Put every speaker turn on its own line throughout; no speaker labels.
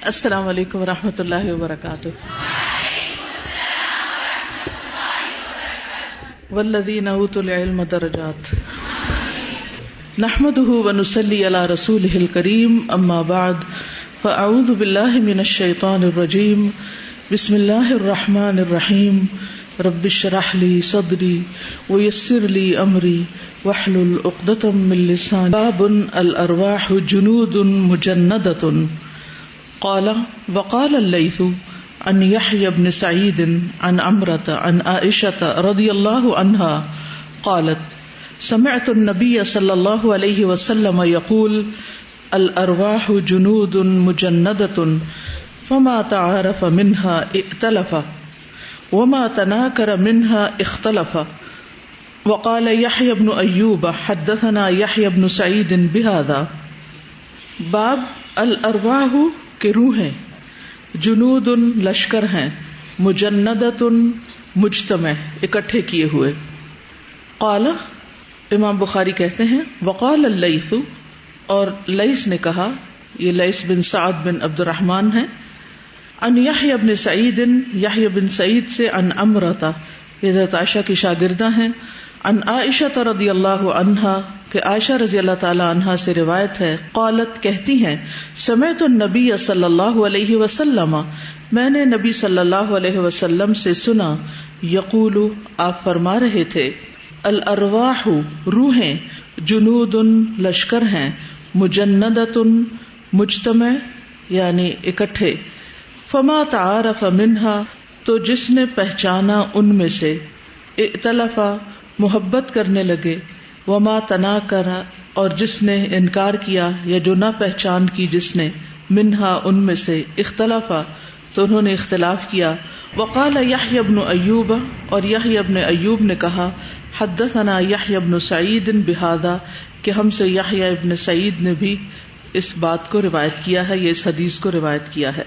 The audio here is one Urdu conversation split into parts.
السلام علیکم ورحمۃ اللہ وبرکاتہ. والذین اوتوا العلم درجات نحمده ونصلی علی رسوله الکریم اما بعد فاعوذ باللہ من الشیطان الرجیم بسم اللہ الرحمن الرحیم رب اشرح لی صدری ویسر لی امری واحلل عقدۃ من لسانی. باب الارواح جنود مجندۃ. قال وقال الليث عن يحيى بن سعيد عن عمرة عن عائشة رضي الله عنها قالت سمعت النبي صلى الله عليه وسلم يقول الأرواح جنود مجندة فما تعارف منها ائتلف وما تناكر منها اختلف. وقال يحيى بن أيوب حدثنا يحيى بن سعيد بهذا. باب الارواح کے روحیں جنود لشکر ہیں مجندۃ مجتمع اکٹھے کیے ہوئے. قال امام بخاری کہتے ہیں وقال اللیث اور لیث نے کہا، یہ لیث بن سعد بن عبد الرحمن ہیں، عن یحیی بن سعید یحیی بن سعید سے، عن عمرہ یہ حضرت عائشہ کی شاگردہ ہیں، عن عائشہ رضی اللہ عنہا کہ عائشہ رضی اللہ تعالی عنہا سے روایت ہے، قالت کہتی ہیں سمعت النبی صلی اللہ علیہ وسلم میں نے نبی صلی اللہ علیہ وسلم سے سنا، یقول آپ فرما رہے تھے، الارواح روحیں جنود لشکر ہیں، مجندۃ مجتمع یعنی اکٹھے، فما تعارف منہا تو جس نے پہچانا ان میں سے، ائتلف محبت کرنے لگے، وما تناکر اور جس نے انکار کیا یا جو نہ پہچان کی جس نے، منہا ان میں سے، اختلافا تو انہوں نے اختلاف کیا. وقال یحیی بن ایوب اور یحیی بن ایوب نے کہا، حدثنا یحیی بن سعید بہذا کہ ہم سے یحیی بن سعید نے بھی اس بات کو روایت کیا ہے، یہ اس حدیث کو روایت کیا ہے.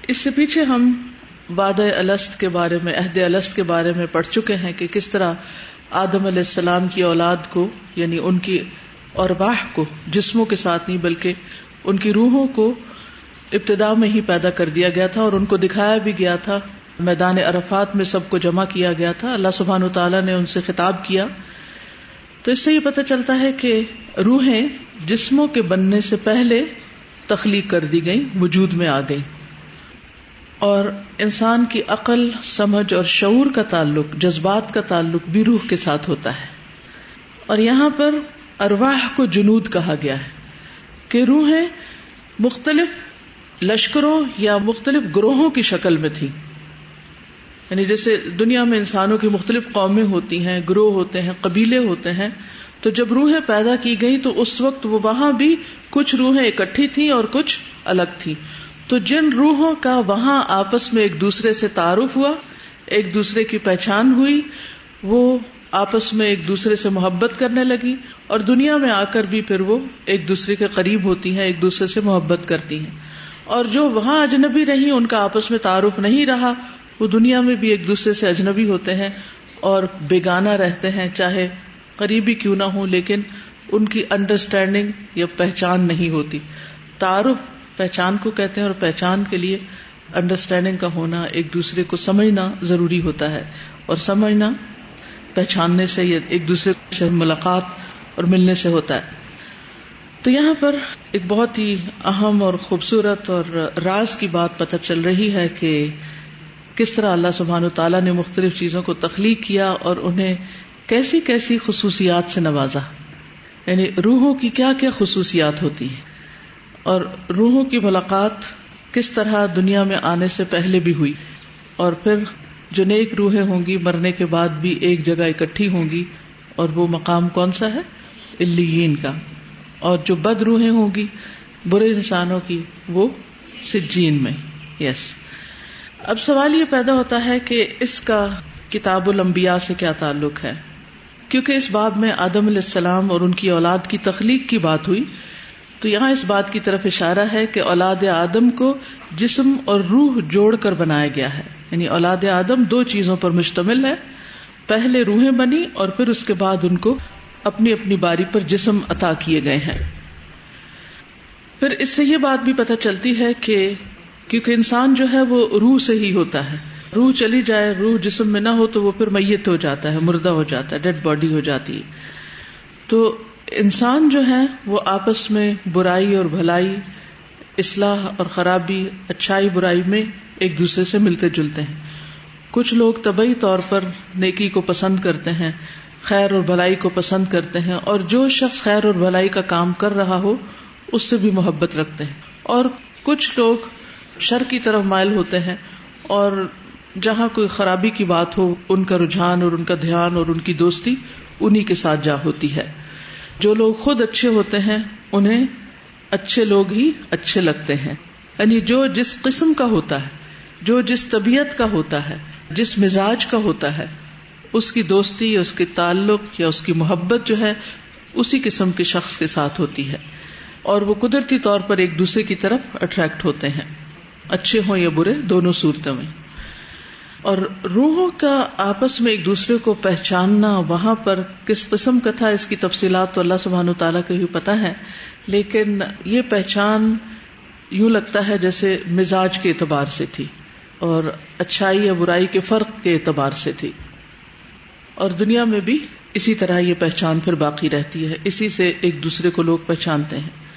اس سے پیچھے ہم وعدہ الست کے بارے میں، عہد الست کے بارے میں پڑھ چکے ہیں کہ کس طرح آدم علیہ السلام کی اولاد کو، یعنی ان کی ارواح کو، جسموں کے ساتھ نہیں بلکہ ان کی روحوں کو ابتدا میں ہی پیدا کر دیا گیا تھا اور ان کو دکھایا بھی گیا تھا. میدان عرفات میں سب کو جمع کیا گیا تھا، اللہ سبحانہ وتعالیٰ نے ان سے خطاب کیا. تو اس سے یہ پتہ چلتا ہے کہ روحیں جسموں کے بننے سے پہلے تخلیق کر دی گئیں، وجود میں آ گئیں. اور انسان کی عقل، سمجھ اور شعور کا تعلق، جذبات کا تعلق بھی روح کے ساتھ ہوتا ہے. اور یہاں پر ارواح کو جنود کہا گیا ہے کہ روحیں مختلف لشکروں یا مختلف گروہوں کی شکل میں تھی. یعنی جیسے دنیا میں انسانوں کی مختلف قومیں ہوتی ہیں، گروہ ہوتے ہیں، قبیلے ہوتے ہیں، تو جب روحیں پیدا کی گئی تو اس وقت وہ وہاں بھی کچھ روحیں اکٹھی تھیں اور کچھ الگ تھیں. تو جن روحوں کا وہاں آپس میں ایک دوسرے سے تعارف ہوا، ایک دوسرے کی پہچان ہوئی، وہ آپس میں ایک دوسرے سے محبت کرنے لگی اور دنیا میں آ کر بھی پھر وہ ایک دوسرے کے قریب ہوتی ہیں، ایک دوسرے سے محبت کرتی ہیں. اور جو وہاں اجنبی رہی، ان کا آپس میں تعارف نہیں رہا، وہ دنیا میں بھی ایک دوسرے سے اجنبی ہوتے ہیں اور بیگانہ رہتے ہیں، چاہے قریبی کیوں نہ ہو، لیکن ان کی انڈرسٹینڈنگ یا پہچان نہیں ہوتی. تعارف پہچان کو کہتے ہیں اور پہچان کے لیے انڈرسٹینڈنگ کا ہونا، ایک دوسرے کو سمجھنا ضروری ہوتا ہے، اور سمجھنا پہچاننے سے یا ایک دوسرے سے ملاقات اور ملنے سے ہوتا ہے. تو یہاں پر ایک بہت ہی اہم اور خوبصورت اور راز کی بات پتہ چل رہی ہے کہ کس طرح اللہ سبحانہ وتعالیٰ نے مختلف چیزوں کو تخلیق کیا اور انہیں کیسی کیسی خصوصیات سے نوازا. یعنی روحوں کی کیا کیا خصوصیات ہوتی ہیں اور روحوں کی ملاقات کس طرح دنیا میں آنے سے پہلے بھی ہوئی، اور پھر جو نیک روحیں ہوں گی مرنے کے بعد بھی ایک جگہ اکٹھی ہوں گی، اور وہ مقام کون سا ہے؟ علیین کا. اور جو بد روحیں ہوں گی برے انسانوں کی، وہ سجین میں. یس. اب سوال یہ پیدا ہوتا ہے کہ اس کا کتاب الانبیاء سے کیا تعلق ہے؟ کیونکہ اس باب میں آدم علیہ السلام اور ان کی اولاد کی تخلیق کی بات ہوئی، تو یہاں اس بات کی طرف اشارہ ہے کہ اولاد آدم کو جسم اور روح جوڑ کر بنایا گیا ہے. یعنی اولاد آدم دو چیزوں پر مشتمل ہے، پہلے روحیں بنی اور پھر اس کے بعد ان کو اپنی اپنی باری پر جسم عطا کیے گئے ہیں. پھر اس سے یہ بات بھی پتہ چلتی ہے کہ کیونکہ انسان جو ہے وہ روح سے ہی ہوتا ہے، روح چلی جائے، روح جسم میں نہ ہو تو وہ پھر میت ہو جاتا ہے، مردہ ہو جاتا ہے، ڈیڈ باڈی ہو جاتی ہے۔ تو انسان جو ہے وہ آپس میں برائی اور بھلائی، اصلاح اور خرابی، اچھائی برائی میں ایک دوسرے سے ملتے جلتے ہیں۔ کچھ لوگ طبعی طور پر نیکی کو پسند کرتے ہیں، خیر اور بھلائی کو پسند کرتے ہیں، اور جو شخص خیر اور بھلائی کا کام کر رہا ہو اس سے بھی محبت رکھتے ہیں، اور کچھ لوگ شر کی طرف مائل ہوتے ہیں، اور جہاں کوئی خرابی کی بات ہو ان کا رجحان اور ان کا دھیان اور ان کی دوستی انہی کے ساتھ جا ہوتی ہے۔ جو لوگ خود اچھے ہوتے ہیں انہیں اچھے لوگ ہی اچھے لگتے ہیں، یعنی جو جس قسم کا ہوتا ہے، جو جس طبیعت کا ہوتا ہے، جس مزاج کا ہوتا ہے، اس کی دوستی، اس کے تعلق یا اس کی محبت جو ہے اسی قسم کے شخص کے ساتھ ہوتی ہے، اور وہ قدرتی طور پر ایک دوسرے کی طرف اٹریکٹ ہوتے ہیں، اچھے ہوں یا برے، دونوں صورتوں میں۔ اور روحوں کا آپس میں ایک دوسرے کو پہچاننا وہاں پر کس قسم کا تھا، اس کی تفصیلات تو اللہ سبحانہ وتعالیٰ کو ہی پتہ ہے، لیکن یہ پہچان یوں لگتا ہے جیسے مزاج کے اعتبار سے تھی اور اچھائی یا برائی کے فرق کے اعتبار سے تھی، اور دنیا میں بھی اسی طرح یہ پہچان پھر باقی رہتی ہے، اسی سے ایک دوسرے کو لوگ پہچانتے ہیں۔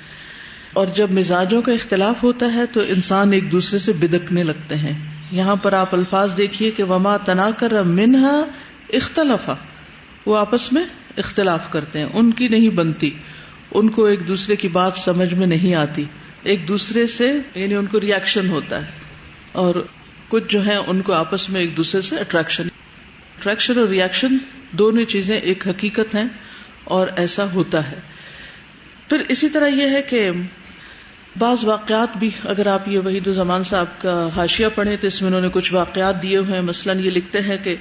اور جب مزاجوں کا اختلاف ہوتا ہے تو انسان ایک دوسرے سے بدکنے لگتے ہیں۔ یہاں پر آپ الفاظ دیکھیے کہ وما تناکر منہا اختلفا، وہ آپس میں اختلاف کرتے ہیں، ان کی نہیں بنتی، ان کو ایک دوسرے کی بات سمجھ میں نہیں آتی، ایک دوسرے سے یعنی ان کو ریاکشن ہوتا ہے، اور کچھ جو ہیں ان کو آپس میں ایک دوسرے سے اٹریکشن اور ریاکشن دونوں چیزیں ایک حقیقت ہیں اور ایسا ہوتا ہے۔ پھر اسی طرح یہ ہے کہ بعض واقعات بھی، اگر آپ یہ وحید الزمان صاحب کا حاشیہ پڑھیں تو اس میں انہوں نے کچھ واقعات دیے ہوئے ہیں۔ مثلاً یہ لکھتے ہیں کہ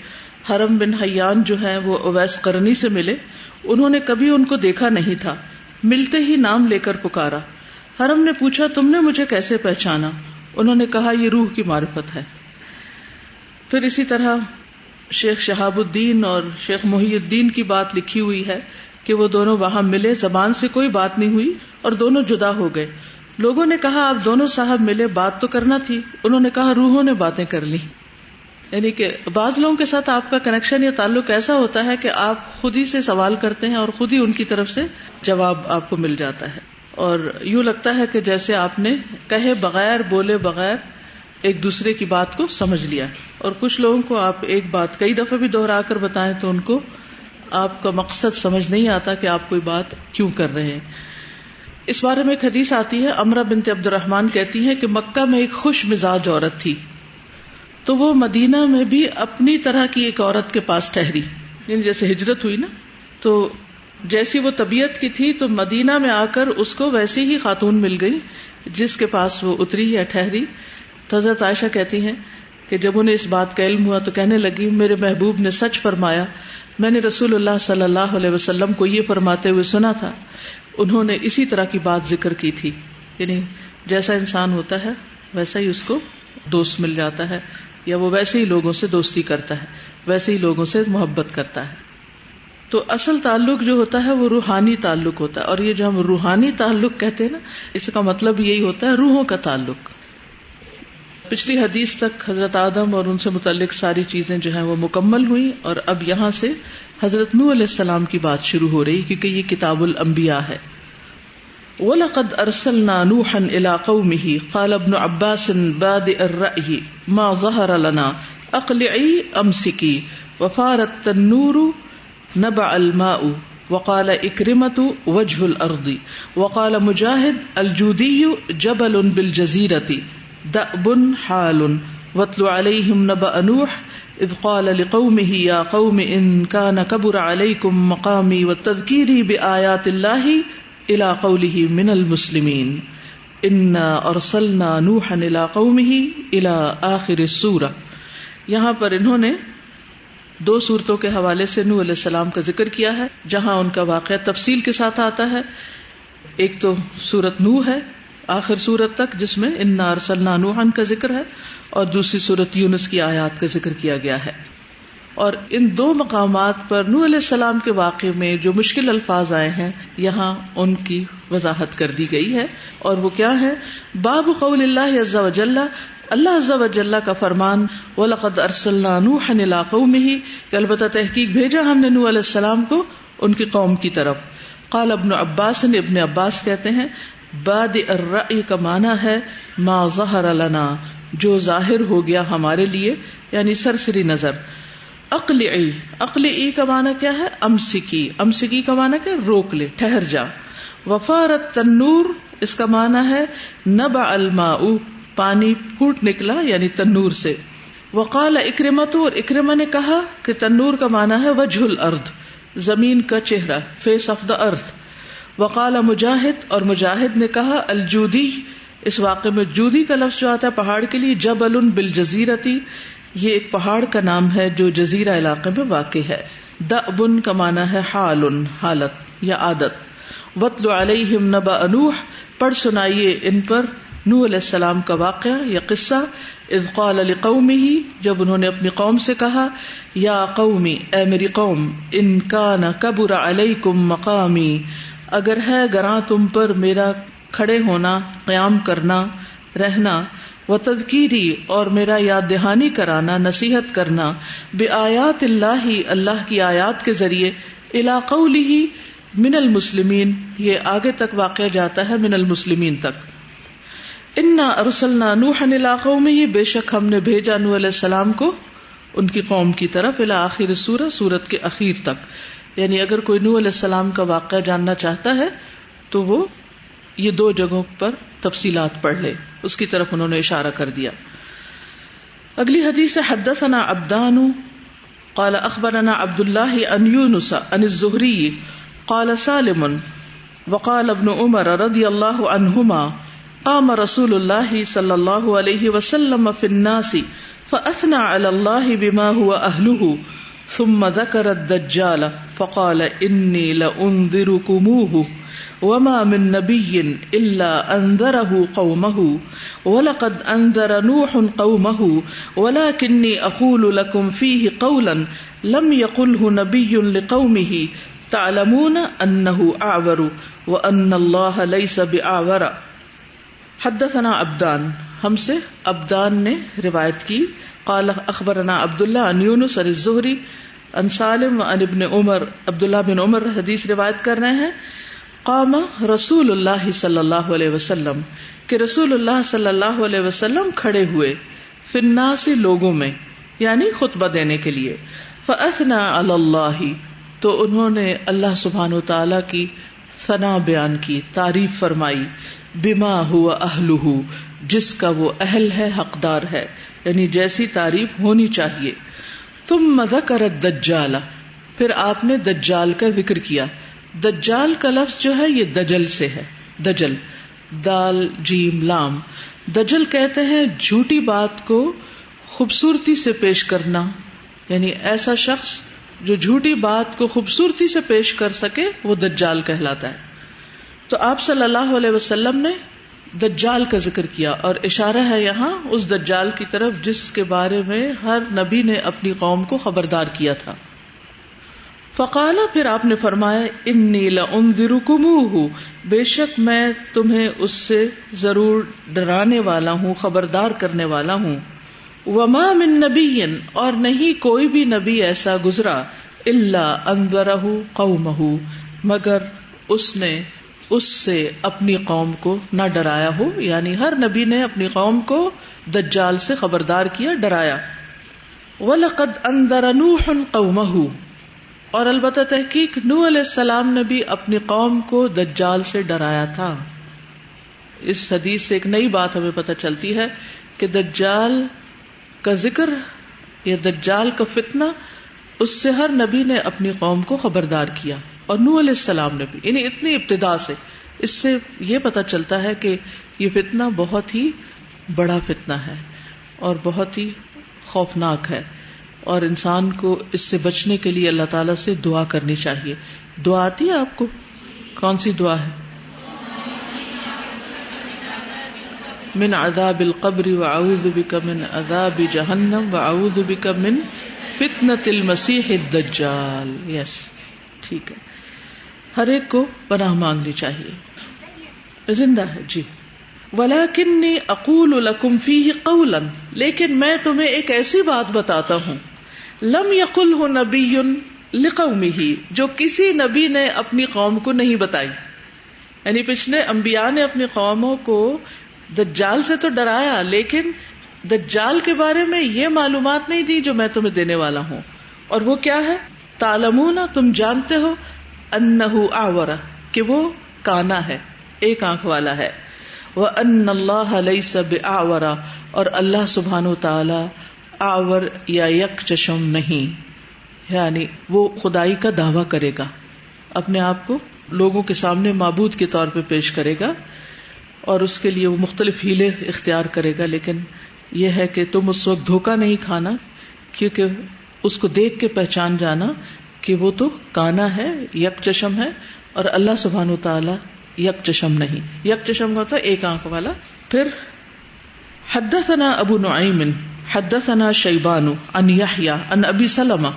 حرم بن حیان جو ہیں وہ اویس قرنی سے ملے، انہوں نے کبھی ان کو دیکھا نہیں تھا، ملتے ہی نام لے کر پکارا۔ حرم نے پوچھا تم نے مجھے کیسے پہچانا؟ انہوں نے کہا یہ روح کی معرفت ہے۔ پھر اسی طرح شیخ شہاب الدین اور شیخ محی الدین کی بات لکھی ہوئی ہے کہ وہ دونوں وہاں ملے، زبان سے کوئی بات نہیں ہوئی اور دونوں جدا ہو گئے۔ لوگوں نے کہا آپ دونوں صاحب ملے، بات تو کرنا تھی۔ انہوں نے کہا روحوں نے باتیں کر لی۔ یعنی کہ بعض لوگوں کے ساتھ آپ کا کنیکشن یا تعلق ایسا ہوتا ہے کہ آپ خود ہی سے سوال کرتے ہیں اور خود ہی ان کی طرف سے جواب آپ کو مل جاتا ہے، اور یوں لگتا ہے کہ جیسے آپ نے کہے بغیر بولے بغیر ایک دوسرے کی بات کو سمجھ لیا۔ اور کچھ لوگوں کو آپ ایک بات کئی دفعہ بھی دہرا کر بتائیں تو ان کو آپ کا مقصد سمجھ نہیں آتا کہ آپ کوئی بات کیوں کر رہے ہیں۔ اس بارے میں ایک حدیث آتی ہے، عمرہ بنت عبد الرحمن کہتی ہیں کہ مکہ میں ایک خوش مزاج عورت تھی، تو وہ مدینہ میں بھی اپنی طرح کی ایک عورت کے پاس ٹھہری، یعنی جیسے ہجرت ہوئی نا، تو جیسی وہ طبیعت کی تھی تو مدینہ میں آ کر اس کو ویسی ہی خاتون مل گئی جس کے پاس وہ اتری یا ٹھہری۔ تو حضرت عائشہ کہتی ہیں کہ جب انہیں اس بات کا علم ہوا تو کہنے لگی میرے محبوب نے سچ فرمایا، میں نے رسول اللہ صلی اللہ علیہ وسلم کو یہ فرماتے ہوئے سنا تھا، انہوں نے اسی طرح کی بات ذکر کی تھی، یعنی جیسا انسان ہوتا ہے ویسا ہی اس کو دوست مل جاتا ہے، یا وہ ویسے ہی لوگوں سے دوستی کرتا ہے، ویسے ہی لوگوں سے محبت کرتا ہے۔ تو اصل تعلق جو ہوتا ہے وہ روحانی تعلق ہوتا ہے، اور یہ جو ہم روحانی تعلق کہتے ہیں نا، اس کا مطلب یہی ہوتا ہے روحوں کا تعلق۔ پچھلی حدیث تک حضرت آدم اور ان سے متعلق ساری چیزیں جو ہیں وہ مکمل ہوئی، اور اب یہاں سے حضرت نوح علیہ السلام کی بات شروع ہو رہی، کیونکہ یہ کتاب الانبیاء ہے۔ وَلَقَدْ أَرْسَلْنَا نُوحًا إِلَىٰ قَوْمِهِ قَالَ ابْنُ عَبَّاسٍ بَادِئَ الرَّأْيِ مَا ظَهَرَ لَنَا أَقْلِعِي أَمْسِكِي وَفَارَ التَّنُّورُ نَبَعَ الْمَاءُ وقال إكرمة وجه الأرض وقال مجاهد الجودي جبل بالجزيرة دأب حال واتل عليهم نبأ نوح إذ قال لقومه يا قوم إن كان كبر عليكم مقامي والتذكير بآيات الله إلى قوله من المسلمين إنا أرسلنا نوحا إلى قومه إلى آخر السورة۔ یہاں پر انہوں نے دو صورتوں کے حوالے سے نوح علیہ السلام کا ذکر کیا ہے، جہاں ان کا واقعہ تفصیل کے ساتھ آتا ہے۔ ایک تو سورت نوح ہے آخر سورت تک، جس میں انا ارسلنا نوحا کا ذکر ہے، اور دوسری سورت یونس کی آیات کا ذکر کیا گیا ہے۔ اور ان دو مقامات پر نوح علیہ السلام کے واقعے میں جو مشکل الفاظ آئے ہیں یہاں ان کی وضاحت کر دی گئی ہے. اور وہ کیا ہے؟ باب قول اللہ عز وجل، اللہ عز وجل کا فرمان، وَلَقَدْ أَرْسَلْنَا نُوحًا إِلَىٰ قَوْمِهِ، کہ البتہ تحقیق بھیجا ہم نے نوح علیہ السلام کو ان کی قوم کی طرف. قال ابن عباس، ابن عباس کہتے ہیں بادئ الرأی کا معنی ہے ما ظہر لنا، جو ظاہر ہو گیا ہمارے لیے، یعنی سرسری نظر. اقلعی، اقلعی کا معنی کیا ہے؟ امسکی، امسکی کا معنی کیا؟ روک لے، ٹھہر جا. وفارت تنور، اس کا معنی ہے نبع الماء، پانی پھوٹ نکلا یعنی تنور سے. وقال اکرمۃ، اور اکرمہ نے کہا کہ تنور کا معنی ہے وجہ الارض، زمین کا چہرہ، فیس آف دا ارتھ. وقال مجاہد، اور مجاہد نے کہا الجودی، اس واقعے میں جودی کا لفظ جو آتا ہے پہاڑ کے لیے، جبل بالجزیرتی، یہ ایک پہاڑ کا نام ہے جو جزیرہ علاقے میں واقع ہے. دأب کا معنی ہے حال، حالت یا عادت. واتل علیہم نبأ نوح، پڑھ سنائیے ان پر نوح علیہ السلام کا واقعہ یا قصہ. اذ قال لقومہ، جب انہوں نے اپنی قوم سے کہا، یا قومی، اے میری قوم، ان کان کبر علیکم مقامی، اگر ہے گراں تم پر میرا کھڑے ہونا، قیام کرنا، رہنا، وتذکیری، اور میرا یاد دہانی کرانا، نصیحت کرنا، بآیات اللہ، اللہ کی آیات کے ذریعے، الی قولہ من المسلمین، یہ آگے تک واقعہ جاتا ہے من المسلمین تک. انا ارسلنا نوحا الی قومہ، بے شک ہم نے بھیجا نوح علیہ السلام کو ان کی قوم کی طرف، الی آخر سورہ، سورت کے اخیر تک. یعنی اگر کوئی نوح علیہ السلام کا واقعہ جاننا چاہتا ہے تو وہ یہ دو جگہوں پر تفصیلات پڑھ لے، اس کی طرف انہوں نے اشارہ کر دیا. اگلی حدیث ہے حدثنا عبدان قال اخبرنا عبد اللہ عن یونس عن الزہری قال سالم وقال ابن عمر رضی اللہ عنہما قام رسول اللہ صلی اللہ علیہ وسلم فی الناس فاثنى على الله بما هو اهله ثم ذكر الدجال فقال انی لانذركموه وما من نبی الا انذره قومه ولقد انذر نوح قومه ولكني اقول لكم فيه قولا لم يقله نبی لقومه تعلمون انه اعور وان الله ليس باعور. حدثنا عبدان، ہم سے عبدان نے روایت کی. قال اخبرنا عبداللہ عن یونس عن الزہری عن سالم عن ابن عمر، عبداللہ بن عمر حدیث روایت کر رہے ہیں. قام رسول اللہ صلی اللہ علیہ وسلم، کہ رسول اللہ صلی اللہ علیہ وسلم کھڑے ہوئے، فی الناس، لوگوں میں، یعنی خطبہ دینے کے لیے. فاثنى علی اللہ، تو انہوں نے اللہ سبحانہ وتعالی کی ثنا بیان کی، تعریف فرمائی. بما ہوا اہلہ، جس کا وہ اہل ہے، حقدار ہے، یعنی جیسی تعریف ہونی چاہیے. ثم ذکر الدجال، پھر آپ نے دجال کا ذکر کیا. دجال کا لفظ جو ہے یہ دجل سے ہے، دجل، دال جیم لام. دجل کہتے ہیں جھوٹی بات کو خوبصورتی سے پیش کرنا، یعنی ایسا شخص جو جھوٹی بات کو خوبصورتی سے پیش کر سکے وہ دجال کہلاتا ہے. تو آپ صلی اللہ علیہ وسلم نے دجال کا ذکر کیا، اور اشارہ ہے یہاں اس دجال کی طرف جس کے بارے میں ہر نبی نے اپنی قوم کو خبردار کیا تھا. فقال، پھر آپ نے فرمایا، انی لانذرکموہ، بے شک میں تمہیں اس سے ضرور ڈرانے والا ہوں، خبردار کرنے والا ہوں. وما من نبی، اور نہیں کوئی بھی نبی ایسا گزرا، الا انذرہ قومہ، مگر اس نے اس سے اپنی قوم کو نہ ڈرایا ہو، یعنی ہر نبی نے اپنی قوم کو دجال سے خبردار کیا، ڈرایا. وَلَقَدْ أَنذَرَ نُوحٌ قَوْمَهُ، اور البتہ تحقیق نوح علیہ السلام نے بھی اپنی قوم کو دجال سے ڈرایا تھا. اس حدیث سے ایک نئی بات ہمیں پتہ چلتی ہے کہ دجال کا ذکر یا دجال کا فتنہ، اس سے ہر نبی نے اپنی قوم کو خبردار کیا، اور نوح علیہ السلام نے بھی، یعنی اتنی ابتدا سے. اس سے یہ پتہ چلتا ہے کہ یہ فتنہ بہت ہی بڑا فتنہ ہے اور بہت ہی خوفناک ہے، اور انسان کو اس سے بچنے کے لیے اللہ تعالیٰ سے دعا کرنی چاہیے. دعا آتی ہے آپ کو؟ کون سی دعا ہے؟ من عذاب القبر واعوذ بک من عذاب جہنم واعوذ بک من فتنة المسیح الدجال. یس ٹھیک ہے، ہر ایک کو پناہ مانگنی چاہیے. زندہ ہے جی. وَلَكِنِّي أَقُولُ لَكُمْ فِيهِ قَوْلًا، لیکن میں تمہیں ایک ایسی بات بتاتا ہوں لم يقلہ نبی لقومہ، جو کسی نبی نے اپنی قوم کو نہیں بتائی. یعنی پچھلے انبیاء نے اپنی قوموں کو دجال سے تو ڈرایا، لیکن دجال کے بارے میں یہ معلومات نہیں دی جو میں تمہیں دینے والا ہوں. اور وہ کیا ہے؟ تعلمون، تم جانتے ہو، انہ اعور، کہ وہ کانا ہے، ایک آنکھ والا ہے. وَأَنَّ اللَّهَ لَيْسَ بِأَعْوَرَ، اور اللہ سبحانہ وتعالی اعور یا یک چشم نہیں. یعنی وہ خدائی کا دعویٰ کرے گا، اپنے آپ کو لوگوں کے سامنے معبود کے طور پہ پیش کرے گا، اور اس کے لیے وہ مختلف ہیلے اختیار کرے گا. لیکن یہ ہے کہ تم اس وقت دھوکہ نہیں کھانا، کیونکہ اس کو دیکھ کے پہچان جانا کہ وہ تو کانا ہے، یک چشم ہے، اور اللہ سبحانہ وتعالی یک چشم نہیں. یک چشم ہوتا ہے ایک آنکھ والا. پھر حدثنا ابو نعیم حدثنا شیبان عن یحیی عن ابی سلمہ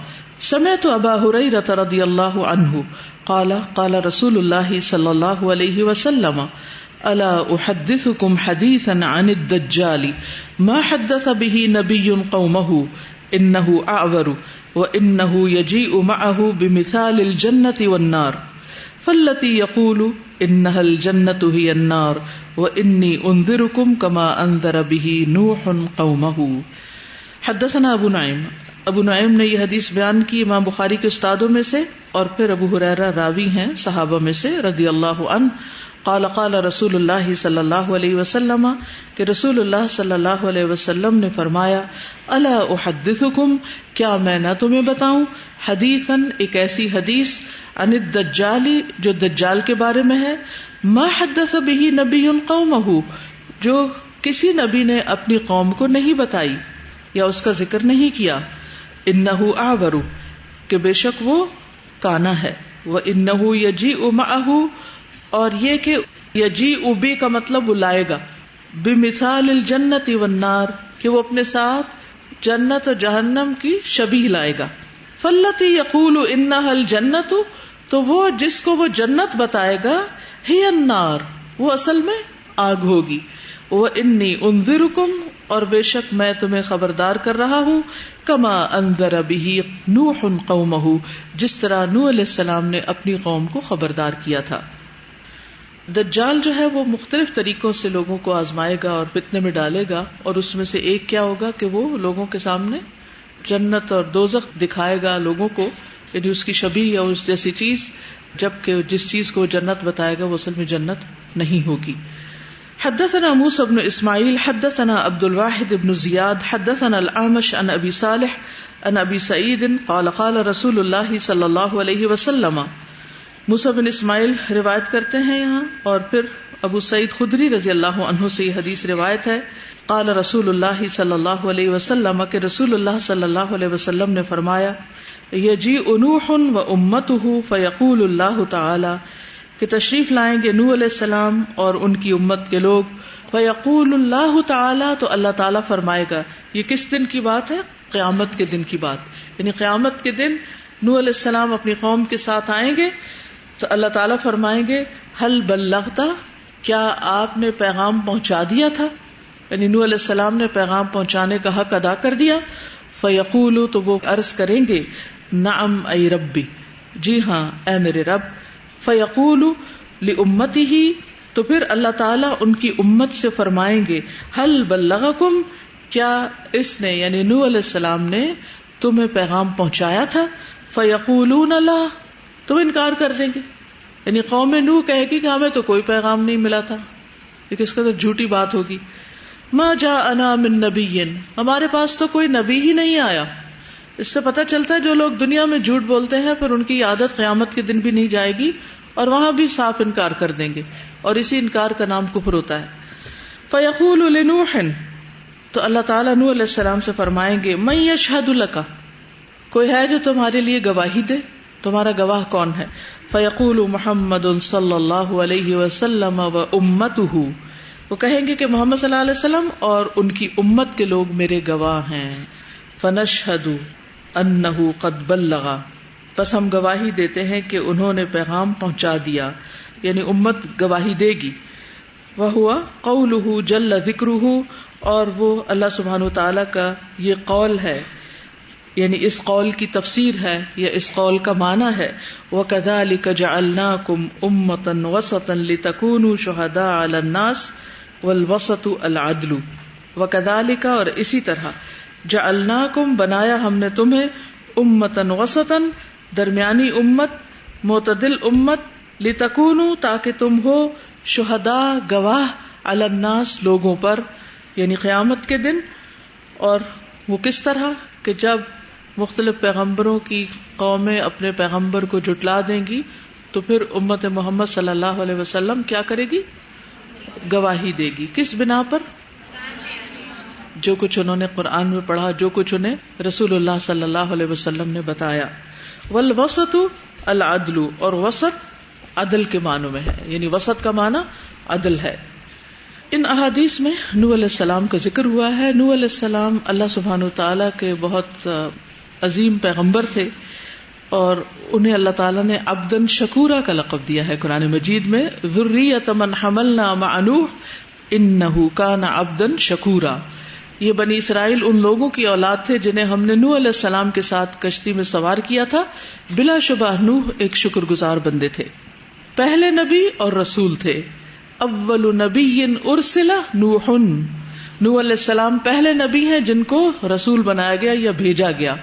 سمعت ابا ہریرہ رضی اللہ عنہ قال قال رسول اللہ صلی اللہ علیہ وسلم الا احدثکم حدیثا عن الدجال ما حدث به نبی قومه انه اعور وانه يجيء معه بمثال الجنة والنار فالتي يقول انها الجنة هي النار واني انذركم كما انذر به نوح قومه. حدثنا ابو نعیم، ابو نعیم نے یہ حدیث بیان کی امام بخاری کے استادوں میں سے، اور پھر ابو ہریرہ راوی ہیں صحابہ میں سے رضی اللہ عنہ. قال قال رسول اللہ صلی اللہ علیہ وسلم، کہ رسول اللہ صلی اللہ علیہ وسلم نے فرمایا الا احدثکم، کیا میں نہ تمہیں بتاؤں، حدیثاً ایک ایسی حدیث، عن الدجال، جو دجال کے بارے میں ہے، ما حدث به نبی قومہ، جو کسی نبی نے اپنی قوم کو نہیں بتائی یا اس کا ذکر نہیں کیا. انہ اعور، کہ بے شک وہ کانا ہے. وانہ یجیء معہ، اور یہ کہ یجیء بی کا مطلب وہ لائے گا، بمثال الجنت والنار، کہ وہ اپنے ساتھ جنت اور جہنم کی شبیہ لائے گا. فالتی یقول انہا الجنت، تو وہ جس کو وہ جنت بتائے گا، ہی النار، وہ اصل میں آگ ہوگی. وانی انذرکم، اور بے شک میں تمہیں خبردار کر رہا ہوں، کما انذر به نوح قومہ، جس طرح نوح علیہ السلام نے اپنی قوم کو خبردار کیا تھا. دجال جو ہے وہ مختلف طریقوں سے لوگوں کو آزمائے گا اور فتنے میں ڈالے گا، اور اس میں سے ایک کیا ہوگا کہ وہ لوگوں کے سامنے جنت اور دوزخ دکھائے گا لوگوں کو، یعنی اس کی شبیہ یا اس جیسی چیز، جبکہ جس چیز کو جنت بتائے گا وہ اصل میں جنت نہیں ہوگی. حدثنا موسى بن اسماعیل حدثنا عبد الواحد بن زیاد حدثنا الاعمش عن ابی صالح عن ابی سعید قال قال رسول اللہ صلی اللہ علیہ وسلم. موسیٰ بن اسماعیل روایت کرتے ہیں یہاں، اور پھر ابو سعید خدری رضی اللہ عنہ سے یہ حدیث روایت ہے. قال رسول اللہ صلی اللہ علیہ وسلم، کہ رسول اللہ صلی اللہ علیہ وسلم نے فرمایا، یجیء نوح و امتہ فیقول اللہ تعالی، کہ تشریف لائیں گے نوح علیہ السلام اور ان کی امت کے لوگ، فیقول اللہ تعالی، تو اللہ تعالی فرمائے گا. یہ کس دن کی بات ہے؟ قیامت کے دن کی بات. یعنی قیامت کے دن نوح علیہ السلام اپنی قوم کے ساتھ آئیں گے تو اللہ تعالیٰ فرمائیں گے ہل بلغت، کیا آپ نے پیغام پہنچا دیا تھا؟ یعنی نوح علیہ السلام نے پیغام پہنچانے کا حق ادا کر دیا. فیقولو، تو وہ عرض کریں گے نعم ای ربی، جی ہاں اے میرے رب. فیقولو لامتہ، تو پھر اللہ تعالیٰ ان کی امت سے فرمائیں گے ہل بلغکم، کیا اس نے یعنی نوح علیہ السلام نے تمہیں پیغام پہنچایا تھا؟ فیقولون لا، تو انکار کر دیں گے. یعنی قوم نوح کہے گی کہ ہمیں تو کوئی پیغام نہیں ملا تھا، لیکن اس کا تو جھوٹی بات ہوگی. ما جاءنا من نبی، ہمارے پاس تو کوئی نبی ہی نہیں آیا. اس سے پتہ چلتا ہے جو لوگ دنیا میں جھوٹ بولتے ہیں پھر ان کی عادت قیامت کے دن بھی نہیں جائے گی، اور وہاں بھی صاف انکار کر دیں گے، اور اسی انکار کا نام کفر ہوتا ہے. فیقول لنوح، تو اللہ تعالیٰ نوح علیہ السلام سے فرمائیں گے من یشہد لک، کوئی ہے جو تمہارے لیے گواہی دے، تمہارا گواہ کون ہے؟ فیقول محمد صلی اللہ علیہ وسلم و امتہ، وہ کہیں گے کہ محمد صلی اللہ علیہ وسلم اور ان کی امت کے لوگ میرے گواہ ہیں. فنشہد، انہ قد بلغ، پس ہم گواہی دیتے ہیں کہ انہوں نے پیغام پہنچا دیا، یعنی امت گواہی دے گی. وہوا قولہ جل ذکرہ، اور وہ اللہ سبحانہ وتعالی کا یہ قول ہے، یعنی اس قول کی تفسیر ہے یا اس قول کا معنی ہے. وَكَذَلِكَ جَعَلْنَاكُمْ أُمَّةً وَسَطًا لِتَكُونُوا شُهَدَاءَ عَلَى النَّاسِ وَالْوَسَطُ الْعَدْلُ. وَكَذَلِكَ، اور اسی طرح، جعلناکم، بنایا ہم نے تمہیں، امتن وسطن، درمیانی امت، معتدل امت، لتکونوا، تاکہ تم ہو، شہداء، گواہ، علی الناس، لوگوں پر، یعنی قیامت کے دن. اور وہ کس طرح کہ جب مختلف پیغمبروں کی قومیں اپنے پیغمبر کو جھٹلا دیں گی تو پھر امت محمد صلی اللہ علیہ وسلم کیا کرے گی؟ گواہی دے گی. کس بنا پر؟ جو کچھ انہوں نے قرآن میں پڑھا، جو کچھ انہیں رسول اللہ صلی اللہ علیہ وسلم نے بتایا. والوسط العدل، اور وسط عدل کے معنوں میں ہے، یعنی وسط کا معنی عدل ہے. ان احادیث میں نوح علیہ السلام کا ذکر ہوا ہے. نوح علیہ السلام اللہ سبحانہ وتعالیٰ کے بہت عظیم پیغمبر تھے، اور انہیں اللہ تعالیٰ نے عبدن شکورا کا لقب دیا ہے قرآن مجید میں. ذریۃ من حملنا مع نوح انہ کان عبدن شکورا. یہ بنی اسرائیل ان لوگوں کی اولاد تھے جنہیں ہم نے نوح علیہ السلام کے ساتھ کشتی میں سوار کیا تھا. بلا شبہ نوح ایک شکر گزار بندے تھے، پہلے نبی اور رسول تھے. اول نبی ارسل نوح، نوح علیہ السلام پہلے نبی ہیں جن کو رسول بنایا گیا یا بھیجا گیا.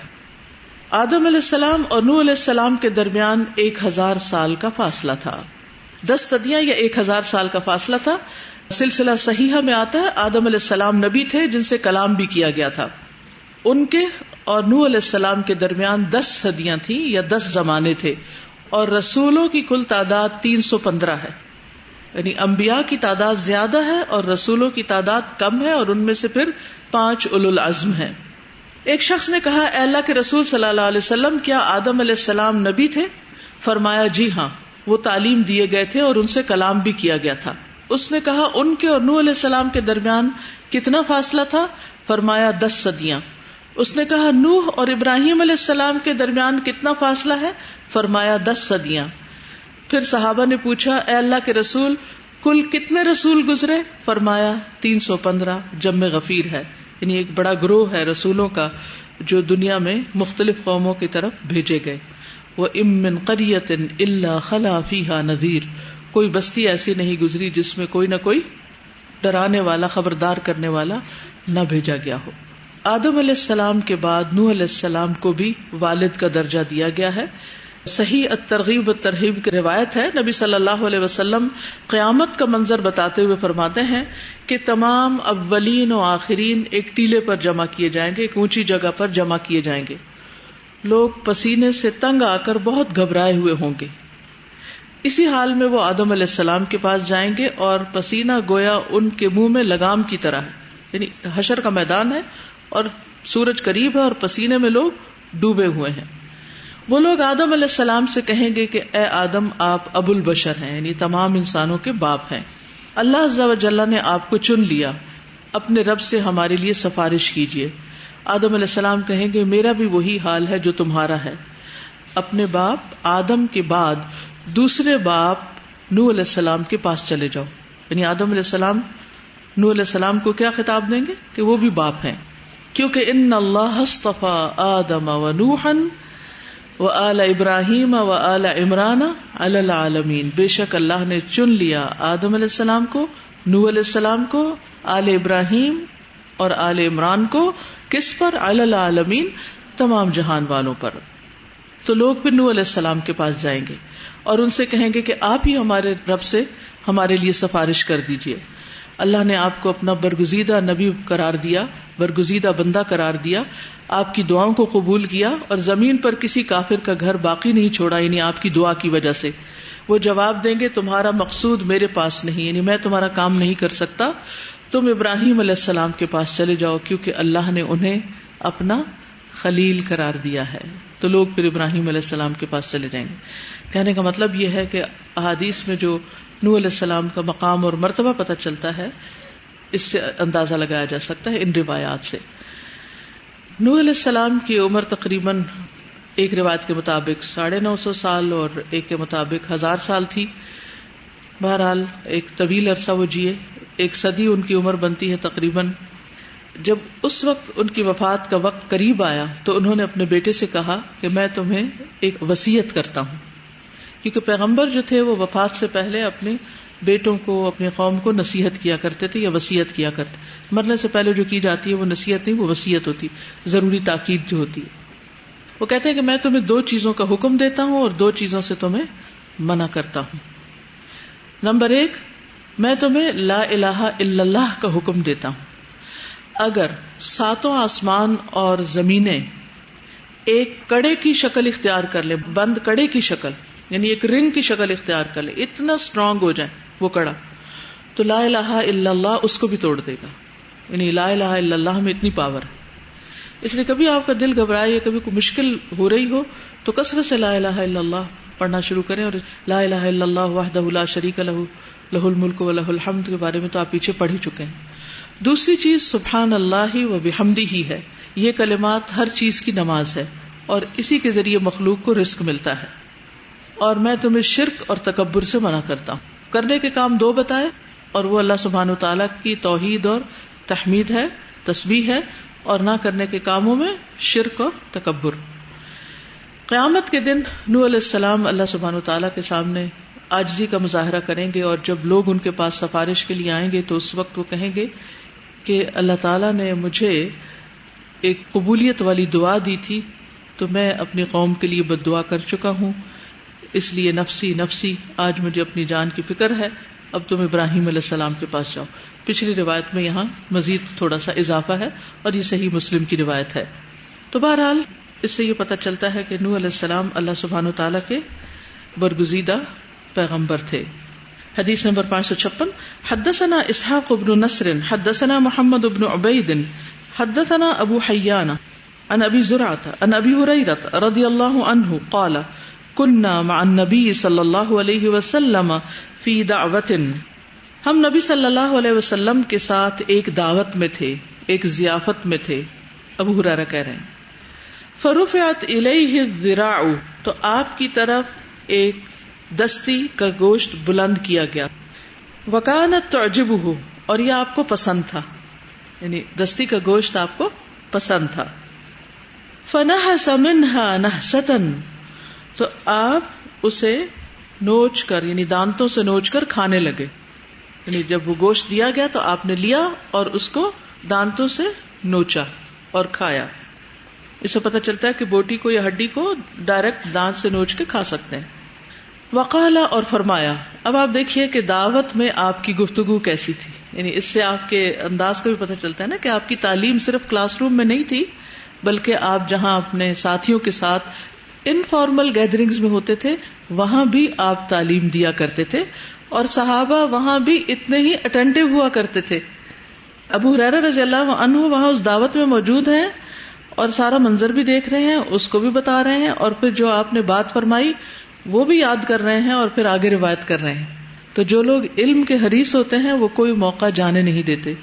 آدم علیہ السلام اور نوح علیہ السلام کے درمیان 1000 سال کا فاصلہ تھا. 10 صدیاں یا 1000 سال کا فاصلہ تھا. سلسلہ صحیحہ میں آتا ہے آدم علیہ السلام نبی تھے جن سے کلام بھی کیا گیا تھا. ان کے اور نوح علیہ السلام کے درمیان 10 صدیاں تھیں یا 10 زمانے تھے، اور رسولوں کی کل تعداد 315 ہے. یعنی انبیاء کی تعداد زیادہ ہے اور رسولوں کی تعداد کم ہے، اور ان میں سے پھر 5 اولو العزم ہیں. ایک شخص نے کہا، اے اللہ کے رسول صلی اللہ علیہ وسلم، کیا آدم علیہ السلام نبی تھے؟ فرمایا، جی ہاں، وہ تعلیم دیے گئے تھے اور ان سے کلام بھی کیا گیا تھا. اس نے کہا، ان کے اور نوح علیہ السلام کے درمیان کتنا فاصلہ تھا؟ فرمایا 10 صدیاں. اس نے کہا، نوح اور ابراہیم علیہ السلام کے درمیان کتنا فاصلہ ہے؟ فرمایا 10 صدیاں. پھر صحابہ نے پوچھا، اے اللہ کے رسول، کل کتنے رسول گزرے؟ فرمایا 315، جمع غفیر ہے، یعنی ایک بڑا گروہ ہے رسولوں کا جو دنیا میں مختلف قوموں کی طرف بھیجے گئے. وَإِن مِّن قَرْيَةٍ إِلَّا خَلَا فِيهَا نَذِيرٌ، کوئی بستی ایسی نہیں گزری جس میں کوئی نہ کوئی ڈرانے والا، خبردار کرنے والا نہ بھیجا گیا ہو. آدم علیہ السلام کے بعد نوح علیہ السلام کو بھی والد کا درجہ دیا گیا ہے. صحیح الترغیب والترہیب کی روایت ہے، نبی صلی اللہ علیہ وسلم قیامت کا منظر بتاتے ہوئے فرماتے ہیں کہ تمام اولین و آخرین ایک ٹیلے پر جمع کیے جائیں گے، ایک اونچی جگہ پر جمع کیے جائیں گے. لوگ پسینے سے تنگ آ کر بہت گھبرائے ہوئے ہوں گے. اسی حال میں وہ آدم علیہ السلام کے پاس جائیں گے، اور پسینہ گویا ان کے منہ میں لگام کی طرح ہے، یعنی حشر کا میدان ہے اور سورج قریب ہے اور پسینے میں لوگ ڈوبے ہوئے ہیں. وہ لوگ آدم علیہ السلام سے کہیں گے کہ اے آدم، آپ ابو البشر ہیں، یعنی تمام انسانوں کے باپ ہیں. اللہ عز و جل نے آپ کو چن لیا، اپنے رب سے ہمارے لیے سفارش کیجیے. آدم علیہ السلام کہیں گے، میرا بھی وہی حال ہے جو تمہارا ہے. اپنے باپ آدم کے بعد دوسرے باپ نوح علیہ السلام کے پاس چلے جاؤ. یعنی آدم علیہ السلام نوح علیہ السلام کو کیا خطاب دیں گے کہ وہ بھی باپ ہیں، کیونکہ ان اللہ اصطفى آدم ونوحا وآل ابراہیم وآل عمران علی العالمین، بے شک اللہ نے چن لیا آدم علیہ السلام کو، نوح علیہ السلام کو، آل ابراہیم اور آل عمران کو، کس پر؟ علی العالمین، تمام جہان والوں پر. تو لوگ پھر نوح علیہ السلام کے پاس جائیں گے اور ان سے کہیں گے کہ آپ ہی ہمارے رب سے ہمارے لیے سفارش کر دیجئے. اللہ نے آپ کو اپنا برگزیدہ نبی قرار دیا، برگزیدہ بندہ قرار دیا، آپ کی دعاؤں کو قبول کیا اور زمین پر کسی کافر کا گھر باقی نہیں چھوڑا، یعنی آپ کی دعا کی وجہ سے. وہ جواب دیں گے، تمہارا مقصود میرے پاس نہیں، یعنی میں تمہارا کام نہیں کر سکتا، تم ابراہیم علیہ السلام کے پاس چلے جاؤ، کیونکہ اللہ نے انہیں اپنا خلیل قرار دیا ہے. تو لوگ پھر ابراہیم علیہ السلام کے پاس چلے جائیں گے. کہنے کا مطلب یہ ہے کہ احادیث میں جو نوح علیہ السلام کا مقام اور مرتبہ پتہ چلتا ہے، اس سے اندازہ لگایا جا سکتا ہے ان روایات سے. نوح علیہ السلام کی عمر تقریباً ایک روایت کے مطابق 950 سال اور ایک کے مطابق 1000 سال تھی. بہرحال ایک طویل عرصہ وہ جیے، 1 صدی ان کی عمر بنتی ہے تقریباً. جب اس وقت ان کی وفات کا وقت قریب آیا تو انہوں نے اپنے بیٹے سے کہا کہ میں تمہیں ایک وصیت کرتا ہوں، کیونکہ پیغمبر جو تھے وہ وفات سے پہلے اپنے بیٹوں کو، اپنے قوم کو نصیحت کیا کرتے تھے یا وصیت کیا کرتے. مرنے سے پہلے جو کی جاتی ہے وہ نصیحت نہیں، وہ وصیت ہوتی، ضروری تاکید جو ہوتی ہے. وہ کہتے ہیں کہ میں تمہیں 2 چیزوں کا حکم دیتا ہوں اور 2 چیزوں سے تمہیں منع کرتا ہوں. نمبر 1، میں تمہیں لا الہ الا اللہ کا حکم دیتا ہوں. اگر 7 آسمان اور زمینیں ایک کڑے کی شکل اختیار کر لیں، بند کڑے کی شکل، یعنی ایک رنگ کی شکل اختیار کر لیں، اتنا اسٹرانگ ہو جائے وہ کڑا، تو لا الہ الا اللہ اس کو بھی توڑ دے گا. یعنی لا الہ الا اللہ میں اتنی پاور ہے. اس لیے کبھی آپ کا دل گھبرائے یا کبھی کوئی مشکل ہو رہی ہو تو کثرت سے لا الہ الا اللہ پڑھنا شروع کریں. اور لا الہ الا اللہ وحدہ لا شریک لہ لہ الملک و لہ الحمد کے بارے میں تو آپ پیچھے پڑھ ہی چکے ہیں. دوسری چیز سبحان اللہ و بحمدہ ہی ہے. یہ کلمات ہر چیز کی نماز ہے اور اسی کے ذریعے مخلوق کو رزق ملتا ہے. اور میں تمہیں شرک اور تکبر سے منع کرتا ہوں. کرنے کے کام 2 بتائے اور وہ اللہ سبحانہ وتعالیٰ کی توحید اور تحمید ہے، تسبیح ہے، اور نہ کرنے کے کاموں میں شرک اور تکبر. قیامت کے دن نوح علیہ السلام اللہ سبحانہ وتعالیٰ کے سامنے عاجزی کا مظاہرہ کریں گے، اور جب لوگ ان کے پاس سفارش کے لیے آئیں گے تو اس وقت وہ کہیں گے کہ اللہ تعالیٰ نے مجھے ایک قبولیت والی دعا دی تھی تو میں اپنی قوم کے لیے بد دعا کر چکا ہوں، اس لیے نفسی نفسی، آج مجھے اپنی جان کی فکر ہے، اب تم ابراہیم علیہ السلام کے پاس جاؤ. پچھلی روایت میں یہاں مزید تھوڑا سا اضافہ ہے اور یہ صحیح مسلم کی روایت ہے. تو بہرحال اس سے یہ پتہ چلتا ہے کہ نوح علیہ السلام اللہ سبحانہ وتعالیٰ کے برگزیدہ پیغمبر تھے. حدیث نمبر 556. حدثنا اسحاق بن نصر حدثنا محمد بن عبید حدثنا ابو حیان عن ابی زرعة عن ابی ہریرہ رضی اللہ عنہ قال كنا مع النبی صلی اللہ علیہ وسلم فی دعوت. ہم نبی صلی اللہ علیہ وسلم کے ساتھ ایک دعوت میں تھے، ایک ضیافت میں تھے. ابو ہریرہ کہہ رہے ہیں فرفعت الیہ الذراع، تو آپ کی طرف ایک دستی کا گوشت بلند کیا گیا. وکانت تعجبہ، اور یہ آپ کو پسند تھا، یعنی دستی کا گوشت آپ کو پسند تھا. فنحس منها نحسۃ، تو آپ اسے نوچ کر، یعنی دانتوں سے نوچ کر کھانے لگے. یعنی جب وہ گوشت دیا گیا تو آپ نے لیا اور اس کو دانتوں سے نوچا اور کھایا. اس سے پتہ چلتا ہے کہ بوٹی کو یا ہڈی کو ڈائریکٹ دانت سے نوچ کے کھا سکتے ہیں. وقال، اور فرمایا. اب آپ دیکھیے کہ دعوت میں آپ کی گفتگو کیسی تھی. یعنی اس سے آپ کے انداز کا بھی پتہ چلتا ہے نا کہ آپ کی تعلیم صرف کلاس روم میں نہیں تھی، بلکہ آپ جہاں اپنے ساتھیوں کے ساتھ انفارمل گیدرنگز میں ہوتے تھے وہاں بھی آپ تعلیم دیا کرتے تھے، اور صحابہ وہاں بھی اتنے ہی اٹینٹو ہوا کرتے تھے. ابو ہریرہ رضی اللہ عنہ وہاں اس دعوت میں موجود ہیں اور سارا منظر بھی دیکھ رہے ہیں، اس کو بھی بتا رہے ہیں، اور پھر جو آپ نے بات فرمائی وہ بھی یاد کر رہے ہیں اور پھر آگے روایت کر رہے ہیں. تو جو لوگ علم کے حریص ہوتے ہیں وہ کوئی موقع جانے نہیں دیتے.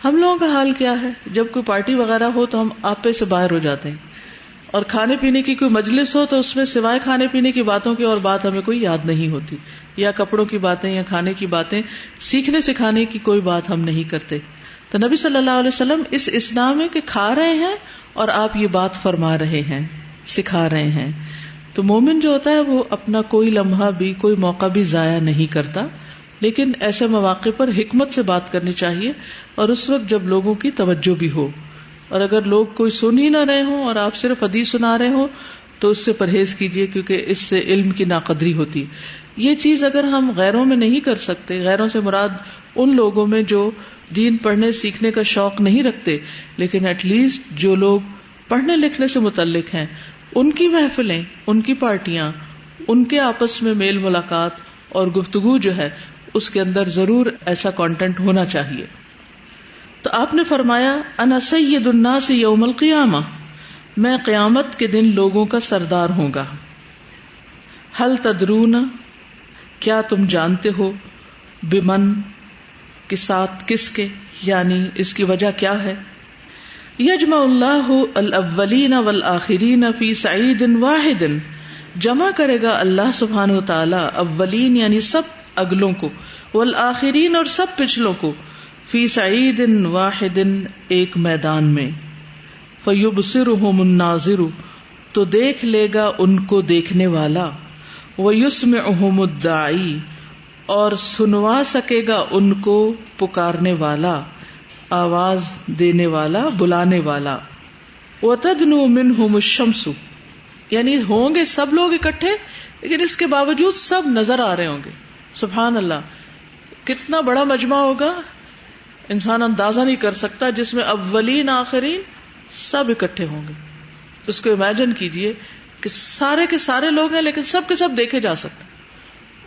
ہم لوگوں کا حال کیا ہے، جب کوئی پارٹی وغیرہ ہو تو ہم آپے سے باہر ہو جاتے ہیں، اور کھانے پینے کی کوئی مجلس ہو تو اس میں سوائے کھانے پینے کی باتوں کی اور بات ہمیں کوئی یاد نہیں ہوتی، یا کپڑوں کی باتیں یا کھانے کی باتیں، سیکھنے سکھانے کی کوئی بات ہم نہیں کرتے. تو نبی صلی اللہ علیہ وسلم اس اسلام میں کہ کھا رہے ہیں اور آپ یہ بات فرما رہے ہیں، سکھا رہے ہیں. تو مومن جو ہوتا ہے وہ اپنا کوئی لمحہ بھی، کوئی موقع بھی ضائع نہیں کرتا، لیکن ایسے مواقع پر حکمت سے بات کرنی چاہیے، اور اس وقت جب لوگوں کی توجہ بھی ہو. اور اگر لوگ کوئی سن ہی نہ رہے ہوں اور آپ صرف حدیث سنا رہے ہوں تو اس سے پرہیز کیجیے، کیونکہ اس سے علم کی ناقدری ہوتی. یہ چیز اگر ہم غیروں میں نہیں کر سکتے، غیروں سے مراد ان لوگوں میں جو دین پڑھنے سیکھنے کا شوق نہیں رکھتے، لیکن ایٹ لیسٹ جو لوگ پڑھنے لکھنے سے متعلق ہیں، ان کی محفلیں، ان کی پارٹیاں، ان کے آپس میں میل ملاقات اور گفتگو جو ہے اس کے اندر ضرور ایسا کانٹینٹ ہونا چاہیے. تو آپ نے فرمایا انا سید الناس یوم القیامہ، میں قیامت کے دن لوگوں کا سردار ہوں گا. ہل تدرون، کیا تم جانتے ہو، بمن، کے ساتھ کس کے، یعنی اس کی وجہ کیا ہے. یجمع اللہ الاولین والآخرین فی سعید واحد، جمع کرے گا اللہ سبحانہ وتعالی اولین یعنی سب اگلوں کو، والآخرین اور سب پچھلوں کو، فی سعید واحد ایک میدان میں، فیبصرہم الناظر تو دیکھ لے گا ان کو دیکھنے والا، ویسمعہم الداعی اور سنوا سکے گا ان کو پکارنے والا، آواز دینے والا، بلانے والا، وتدنو منہم الشمس یعنی ہوں گے سب لوگ اکٹھے لیکن اس کے باوجود سب نظر آ رہے ہوں گے. سبحان اللہ، کتنا بڑا مجمع ہوگا انسان اندازہ نہیں کر سکتا، جس میں اولین آخرین سب اکٹھے ہوں گے. اس کو امیجن کیجئے کہ سارے کے سارے لوگ ہیں لیکن سب کے سب دیکھے جا سکتے،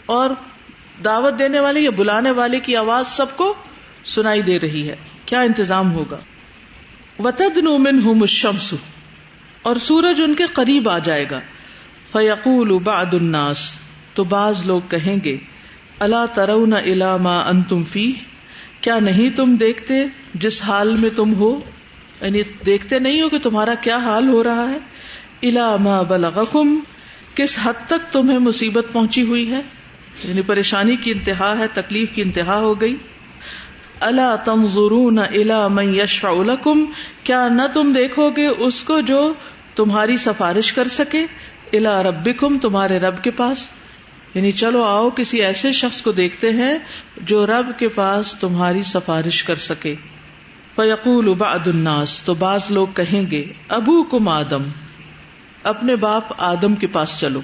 اور دعوت دینے والے یا بلانے والے کی آواز سب کو سنائی دے رہی ہے. کیا انتظام ہوگا. وَتَدْنُو مِنْهُمُ الشَّمْسُ اور سورج ان کے قریب آ جائے گا. فَيَقُولُ بَعْضُ النَّاسِ تو بعض لوگ کہیں گے، أَلَا تَرَوْنَ إِلَى مَا أَنْتُمْ فِيهِ کیا نہیں تم دیکھتے جس حال میں تم ہو، یعنی دیکھتے نہیں ہو کہ تمہارا کیا حال ہو رہا ہے. إِلَى مَا بَلَغَكُمْ کس حد تک تمہیں مصیبت پہنچی ہوئی ہے، یعنی پریشانی کی انتہا ہے، تکلیف کی انتہا ہو گئی. الا تنظرون الی من یشفع لکم کیا نہ تم دیکھو گے اس کو جو تمہاری سفارش کر سکے، الی ربکم تمہارے رب کے پاس، یعنی چلو آؤ کسی ایسے شخص کو دیکھتے ہیں جو رب کے پاس تمہاری سفارش کر سکے. فیقول بعض الناس تو بعض لوگ کہیں گے، ابوکم آدم اپنے باپ آدم کے پاس چلو.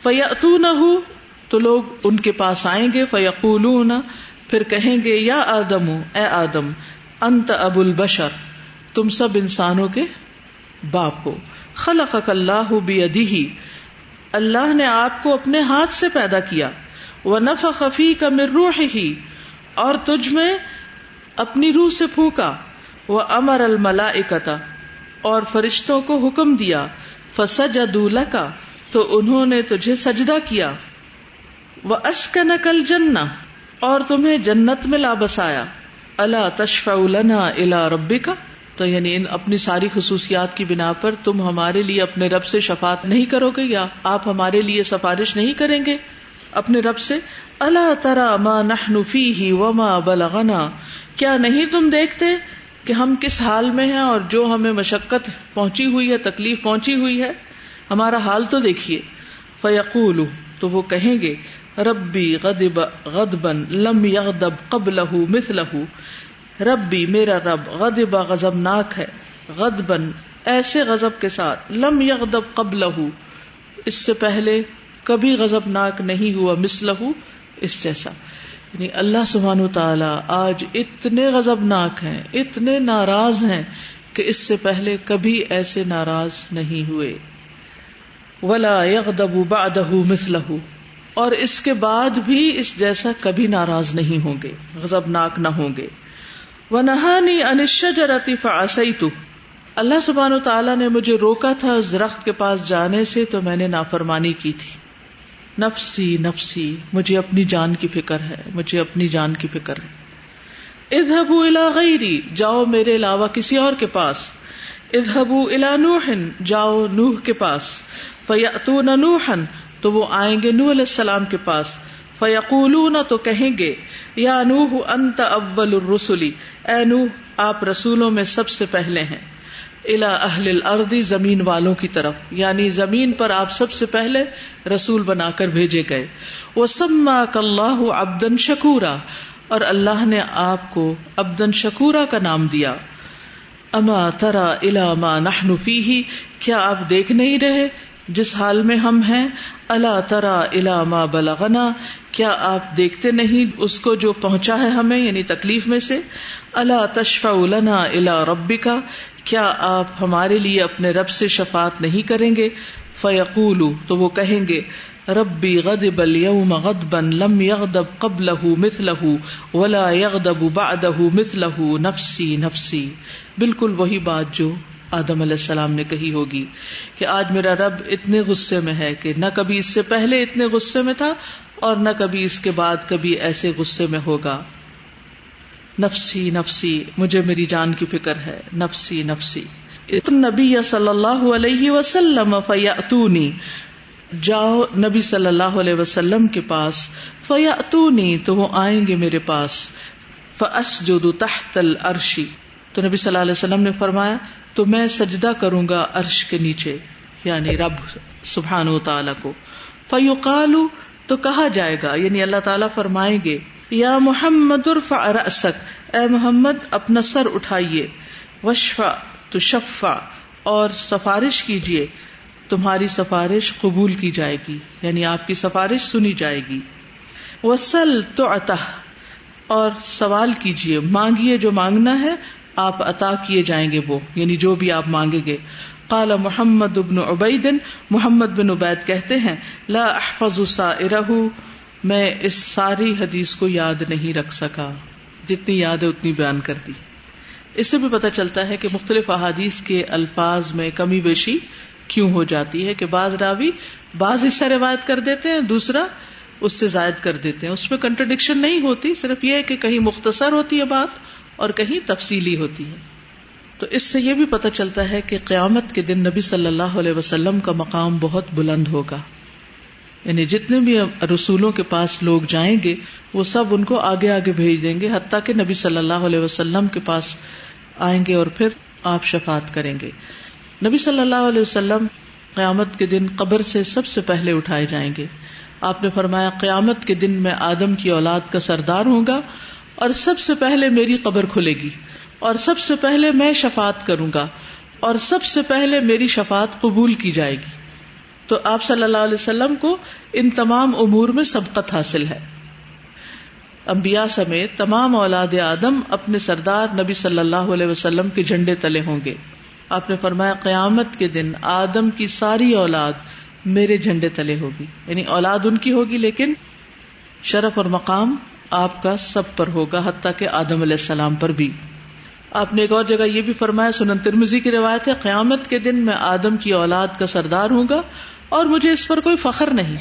فیأتونہ تو لوگ ان کے پاس آئیں گے. فیقولون پھر کہیں گے، یا آدم اے آدم، انت ابو البشر تم سب انسانوں کے باپ ہو. خلقک اللہ بیدہ اللہ نے آپ کو اپنے ہاتھ سے پیدا کیا. ونفخ فیک من روحہ اور تجھ میں اپنی روح سے پھونکا. وامر الملائکۃ اور فرشتوں کو حکم دیا. فسجدوا لک تو انہوں نے تجھے سجدہ کیا. واسکنک الجنہ اور تمہیں جنت میں لا بسایا. الا تشفع لنا الی ربک تو یعنی ان اپنی ساری خصوصیات کی بنا پر تم ہمارے لیے اپنے رب سے شفاعت نہیں کرو گے، یا آپ ہمارے لیے سفارش نہیں کریں گے اپنے رب سے. الا تری ما نحن فیہ وما بلغنا کیا نہیں تم دیکھتے کہ ہم کس حال میں ہیں اور جو ہمیں مشقت پہنچی ہوئی ہے، تکلیف پہنچی ہوئی ہے، ہمارا حال تو دیکھیے. فیقول تو وہ کہیں گے، ربی غضب غضبا لم یغضب قبلہ مثلہ ربی میرا رب غضب غضبناک ہے، غضبا ایسے غضب کے ساتھ، لم یغضب قبلہ اس سے پہلے کبھی غضبناک نہیں ہوا، مثلہ اس جیسا. یعنی اللہ سبحانہ وتعالی آج اتنے غضبناک ہیں، اتنے ناراض ہیں کہ اس سے پہلے کبھی ایسے ناراض نہیں ہوئے. ولا یغضب بعدہ مثلہ اور اس کے بعد بھی اس جیسا کبھی ناراض نہیں ہوں گے، غضبناک نہ ہوں گے. وَنَهَانِي عَنِ الشَّجَرَةِ فَعَصَيْتُ اللہ سبحانہ وتعالیٰ نے مجھے روکا تھا اس درخت کے پاس جانے سے تو میں نے نافرمانی کی تھی. نفسی نفسی مجھے اپنی جان کی فکر ہے، مجھے اپنی جان کی فکر ہے. اذهبوا إلى غیری جاؤ میرے علاوہ کسی اور کے پاس. اذهبوا إلى نوح جاؤ نوح کے پاس. فَيَأْتُونَ نُوحًا تو وہ آئیں گے نوح علیہ السلام کے پاس. فیقولون تو کہیں گے، یا نوح انت اول الرسل اے نوح آپ رسولوں میں سب سے پہلے ہیں. الی اہل الارض زمین والوں کی طرف، یعنی زمین پر آپ سب سے پہلے رسول بنا کر بھیجے گئے. وسماک اللہ عبدا شکورا اور اللہ نے آپ کو عبدا شکورا کا نام دیا. اما تری الی ما نحن فیہ کیا آپ دیکھ نہیں رہے جس حال میں ہم ہیں. الا تری الی ما بلغنا کیا آپ دیکھتے نہیں اس کو جو پہنچا ہے ہمیں، یعنی تکلیف میں سے. الا تشفع لنا الی ربک کیا آپ ہمارے لیے اپنے رب سے شفاعت نہیں کریں گے. فیقول تو وہ کہیں گے، ربی غضب اليوم غضبا لم یغضب قبلہ مثلہ ولا یغضب بعدہ مثلہ نفسی نفسی. بالکل وہی بات جو آدم علیہ السلام نے کہی ہوگی کہ آج میرا رب اتنے غصے میں ہے کہ نہ کبھی اس سے پہلے اتنے غصے میں تھا اور نہ کبھی اس کے بعد کبھی ایسے غصے میں ہوگا. نفسی نفسی، مجھے میری جان کی فکر ہے، نفسی نفسی. النبی صلی اللہ علیہ وسلم فیأتونی، جاؤ نبی صلی اللہ علیہ وسلم کے پاس، فیأتونی، تو وہ آئیں گے میرے پاس، فاسجد تحت العرش، تو نبی صلی اللہ علیہ وسلم نے فرمایا تو میں سجدہ کروں گا عرش کے نیچے، یعنی رب سبحانہ و تعالی کو. فیقال، تو کہا جائے گا، یعنی اللہ تعالیٰ فرمائیں گے، یا محمد ارفع رأسک، اے محمد اپنا سر اٹھائیے، واشفع تشفع، اور سفارش کیجیے، تمہاری سفارش قبول کی جائے گی، یعنی آپ کی سفارش سنی جائے گی. وسل تعطى، اور سوال کیجیے، مانگیے جو مانگنا ہے آپ عطا کیے جائیں گے، وہ یعنی جو بھی آپ مانگیں گے. قال محمد بن عبید، محمد بن عبید کہتے ہیں، لا احفظ سائرہ، میں اس ساری حدیث کو یاد نہیں رکھ سکا، جتنی یاد ہے اتنی بیان کر دی. اس سے بھی پتہ چلتا ہے کہ مختلف احادیث کے الفاظ میں کمی بیشی کیوں ہو جاتی ہے، کہ بعض راوی بعض حصہ روایت کر دیتے ہیں، دوسرا اس سے زائد کر دیتے ہیں. اس میں کنٹرڈکشن نہیں ہوتی، صرف یہ ہے کہ کہیں مختصر ہوتی ہے بات اور کہیں تفصیلی ہوتی ہے. تو اس سے یہ بھی پتہ چلتا ہے کہ قیامت کے دن نبی صلی اللہ علیہ وسلم کا مقام بہت بلند ہوگا، یعنی جتنے بھی رسولوں کے پاس لوگ جائیں گے وہ سب ان کو آگے آگے بھیج دیں گے، حتیٰ کہ نبی صلی اللہ علیہ وسلم کے پاس آئیں گے اور پھر آپ شفاعت کریں گے. نبی صلی اللہ علیہ وسلم قیامت کے دن قبر سے سب سے پہلے اٹھائے جائیں گے. آپ نے فرمایا قیامت کے دن میں آدم کی اولاد کا سردار ہوں گا اور سب سے پہلے میری قبر کھلے گی اور سب سے پہلے میں شفاعت کروں گا اور سب سے پہلے میری شفاعت قبول کی جائے گی. تو آپ صلی اللہ علیہ وسلم کو ان تمام امور میں سبقت حاصل ہے. انبیاء سمیت تمام اولاد آدم اپنے سردار نبی صلی اللہ علیہ وسلم کے جھنڈے تلے ہوں گے. آپ نے فرمایا قیامت کے دن آدم کی ساری اولاد میرے جھنڈے تلے ہوگی، یعنی اولاد ان کی ہوگی لیکن شرف اور مقام آپ کا سب پر ہوگا، حتیٰ کہ آدم علیہ السلام پر بھی. آپ نے ایک اور جگہ یہ بھی فرمایا، سنن ترمذی کی روایت ہے، قیامت کے دن میں آدم کی اولاد کا سردار ہوں گا اور مجھے اس پر کوئی فخر نہیں،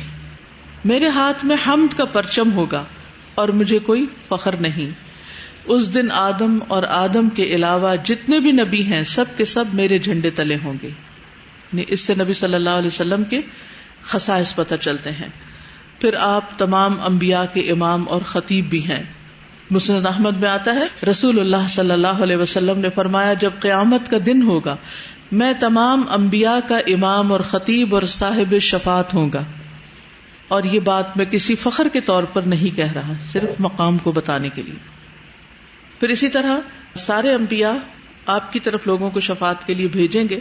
میرے ہاتھ میں حمد کا پرچم ہوگا اور مجھے کوئی فخر نہیں. اس دن آدم اور آدم کے علاوہ جتنے بھی نبی ہیں سب کے سب میرے جھنڈے تلے ہوں گے. اس سے نبی صلی اللہ علیہ وسلم کے خصائص پتہ چلتے ہیں. پھر آپ تمام انبیاء کے امام اور خطیب بھی ہیں. مسند احمد میں آتا ہے رسول اللہ صلی اللہ علیہ وسلم نے فرمایا جب قیامت کا دن ہوگا میں تمام انبیاء کا امام اور خطیب اور صاحب شفاعت ہوں گا. اور یہ بات میں کسی فخر کے طور پر نہیں کہہ رہا، صرف مقام کو بتانے کے لیے. پھر اسی طرح سارے انبیاء آپ کی طرف لوگوں کو شفاعت کے لیے بھیجیں گے.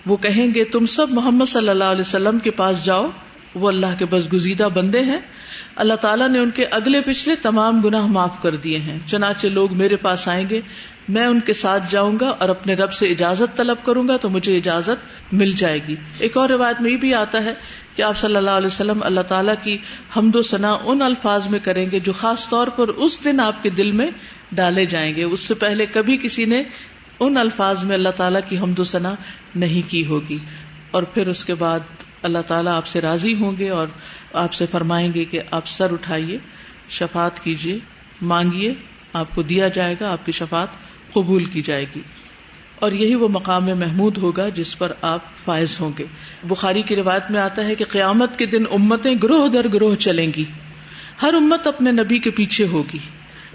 وہ کہیں گے تم سب محمد صلی اللہ علیہ وسلم کے پاس جاؤ، وہ اللہ کے برگزیدہ بندے ہیں، اللہ تعالیٰ نے ان کے اگلے پچھلے تمام گناہ معاف کر دیے ہیں. چنانچہ لوگ میرے پاس آئیں گے، میں ان کے ساتھ جاؤں گا اور اپنے رب سے اجازت طلب کروں گا تو مجھے اجازت مل جائے گی. ایک اور روایت میں یہ بھی آتا ہے کہ آپ صلی اللہ علیہ وسلم اللہ تعالیٰ کی حمد و ثنا ان الفاظ میں کریں گے جو خاص طور پر اس دن آپ کے دل میں ڈالے جائیں گے. اس سے پہلے کبھی کسی نے ان الفاظ میں اللہ تعالیٰ کی حمد و ثنا نہیں کی ہوگی. اور پھر اس کے بعد اللہ تعالیٰ آپ سے راضی ہوں گے اور آپ سے فرمائیں گے کہ آپ سر اٹھائیے، شفاعت کیجیے، مانگیے، آپ کو دیا جائے گا، آپ کی شفاعت قبول کی جائے گی. اور یہی وہ مقام محمود ہوگا جس پر آپ فائز ہوں گے. بخاری کی روایت میں آتا ہے کہ قیامت کے دن امتیں گروہ در گروہ چلیں گی، ہر امت اپنے نبی کے پیچھے ہوگی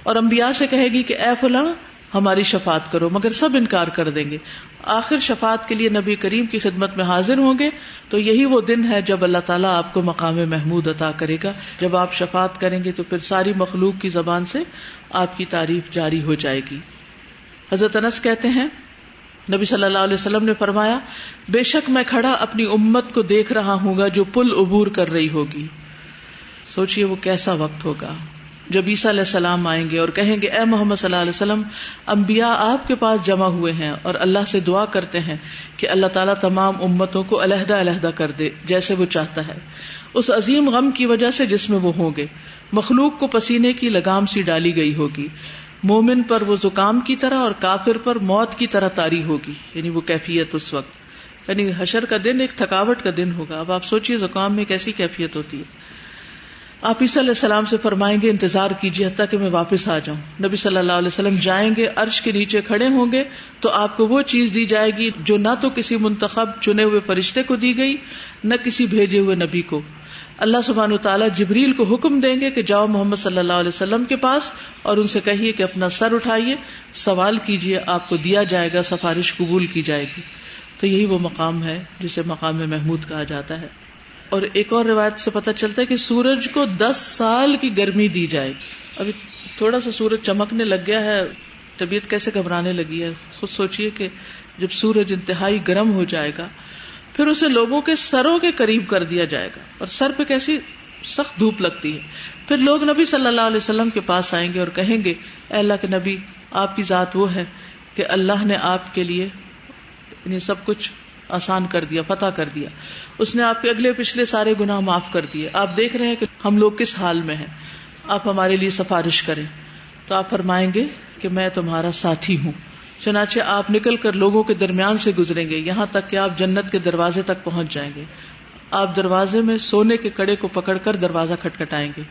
اور انبیاء سے کہے گی کہ اے فلاں ہماری شفاعت کرو، مگر سب انکار کر دیں گے. آخر شفاعت کے لیے نبی کریم کی خدمت میں حاضر ہوں گے تو یہی وہ دن ہے جب اللہ تعالیٰ آپ کو مقام محمود عطا کرے گا. جب آپ شفاعت کریں گے تو پھر ساری مخلوق کی زبان سے آپ کی تعریف جاری ہو جائے گی. حضرت انس کہتے ہیں نبی صلی اللہ علیہ وسلم نے فرمایا بے شک میں کھڑا اپنی امت کو دیکھ رہا ہوں گا جو پل عبور کر رہی ہوگی. سوچئے وہ کیسا وقت ہوگا جب عیسیٰ علیہ السلام آئیں گے اور کہیں گے اے محمد صلی اللہ علیہ وسلم انبیاء آپ کے پاس جمع ہوئے ہیں اور اللہ سے دعا کرتے ہیں کہ اللہ تعالیٰ تمام امتوں کو علیحدہ علیحدہ کر دے جیسے وہ چاہتا ہے. اس عظیم غم کی وجہ سے جس میں وہ ہوں گے مخلوق کو پسینے کی لگام سی ڈالی گئی ہوگی. مومن پر وہ زکام کی طرح اور کافر پر موت کی طرح طاری ہوگی، یعنی وہ کیفیت اس وقت، یعنی حشر کا دن ایک تھکاوٹ کا دن ہوگا. اب آپ سوچئے زکام میں کیسی کیفیت ہوتی ہے. آپ عیسیٰ علیہ السلام سے فرمائیں گے انتظار کیجیے حتیٰ کہ میں واپس آ جاؤں. نبی صلی اللہ علیہ وسلم جائیں گے, عرش کے نیچے کھڑے ہوں گے تو آپ کو وہ چیز دی جائے گی جو نہ تو کسی منتخب چنے ہوئے فرشتے کو دی گئی نہ کسی بھیجے ہوئے نبی کو. اللہ سبحانہ وتعالیٰ جبریل کو حکم دیں گے کہ جاؤ محمد صلی اللہ علیہ وسلم کے پاس اور ان سے کہیے کہ اپنا سر اٹھائیے, سوال کیجیے, آپ کو دیا جائے گا, سفارش قبول کی جائے گی. تو یہی وہ مقام ہے جسے مقام محمود کہا جاتا ہے. اور ایک اور روایت سے پتہ چلتا ہے کہ سورج کو 10 سال کی گرمی دی جائے گی. ابھی تھوڑا سا سورج چمکنے لگ گیا ہے, طبیعت کیسے گھبرانے لگی ہے. خود سوچئے کہ جب سورج انتہائی گرم ہو جائے گا پھر اسے لوگوں کے سروں کے قریب کر دیا جائے گا, اور سر پہ کیسی سخت دھوپ لگتی ہے. پھر لوگ نبی صلی اللہ علیہ وسلم کے پاس آئیں گے اور کہیں گے اے اللہ کے نبی, آپ کی ذات وہ ہے کہ اللہ نے آپ کے لیے یعنی سب کچھ آسان کر دیا, فتح کر دیا, اس نے آپ کے اگلے پچھلے سارے گناہ معاف کر دیے, آپ دیکھ رہے ہیں کہ ہم لوگ کس حال میں ہیں, آپ ہمارے لیے سفارش کریں. تو آپ فرمائیں گے کہ میں تمہارا ساتھی ہوں. چنانچہ آپ نکل کر لوگوں کے درمیان سے گزریں گے یہاں تک کہ آپ جنت کے دروازے تک پہنچ جائیں گے. آپ دروازے میں سونے کے کڑے کو پکڑ کر دروازہ کھٹکھٹائیں گے.